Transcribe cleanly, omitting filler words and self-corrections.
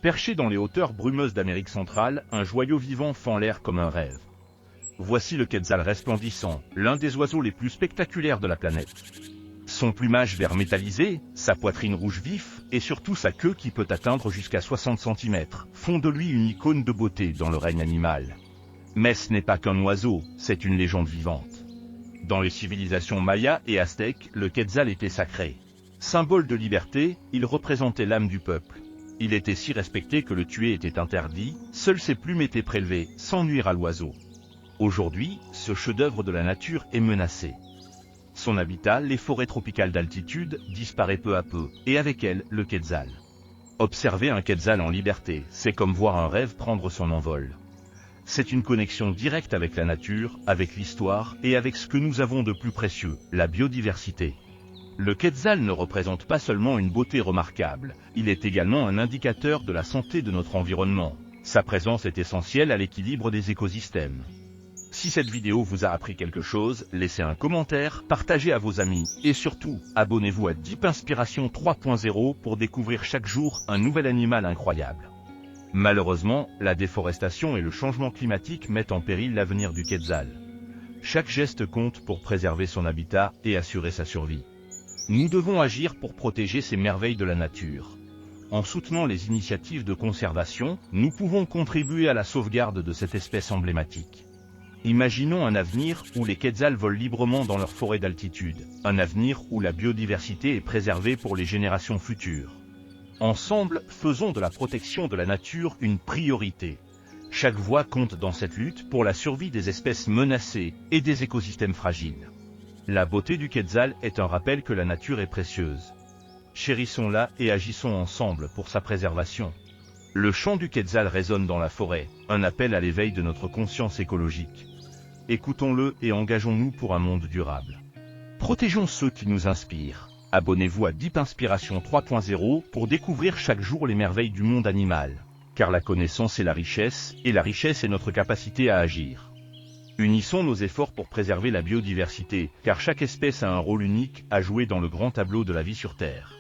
Perché dans les hauteurs brumeuses d'Amérique centrale, un joyau vivant fend l'air comme un rêve. Voici le quetzal resplendissant, l'un des oiseaux les plus spectaculaires de la planète. Son plumage vert métallisé, sa poitrine rouge vif, et surtout sa queue qui peut atteindre jusqu'à 60 cm, font de lui une icône de beauté dans le règne animal. Mais ce n'est pas qu'un oiseau, c'est une légende vivante. Dans les civilisations mayas et aztèques, le quetzal était sacré. Symbole de liberté, il représentait l'âme du peuple. Il était si respecté que le tuer était interdit, seules ses plumes étaient prélevées, sans nuire à l'oiseau. Aujourd'hui, ce chef-d'œuvre de la nature est menacé. Son habitat, les forêts tropicales d'altitude, disparaît peu à peu, et avec elle, le quetzal. Observer un quetzal en liberté, c'est comme voir un rêve prendre son envol. C'est une connexion directe avec la nature, avec l'histoire, et avec ce que nous avons de plus précieux, la biodiversité. Le quetzal ne représente pas seulement une beauté remarquable, il est également un indicateur de la santé de notre environnement. Sa présence est essentielle à l'équilibre des écosystèmes. Si cette vidéo vous a appris quelque chose, laissez un commentaire, partagez à vos amis, et surtout, abonnez-vous à Deep Inspiration 3.0 pour découvrir chaque jour un nouvel animal incroyable. Malheureusement, la déforestation et le changement climatique mettent en péril l'avenir du quetzal. Chaque geste compte pour préserver son habitat et assurer sa survie. Nous devons agir pour protéger ces merveilles de la nature. En soutenant les initiatives de conservation, nous pouvons contribuer à la sauvegarde de cette espèce emblématique. Imaginons un avenir où les quetzals volent librement dans leurs forêts d'altitude, un avenir où la biodiversité est préservée pour les générations futures. Ensemble, faisons de la protection de la nature une priorité. Chaque voix compte dans cette lutte pour la survie des espèces menacées et des écosystèmes fragiles. La beauté du quetzal est un rappel que la nature est précieuse. Chérissons-la et agissons ensemble pour sa préservation. Le chant du quetzal résonne dans la forêt, un appel à l'éveil de notre conscience écologique. Écoutons-le et engageons-nous pour un monde durable. Protégeons ceux qui nous inspirent. Abonnez-vous à Deep Inspiration 3.0 pour découvrir chaque jour les merveilles du monde animal. Car la connaissance est la richesse, et la richesse est notre capacité à agir. Unissons nos efforts pour préserver la biodiversité, car chaque espèce a un rôle unique à jouer dans le grand tableau de la vie sur Terre.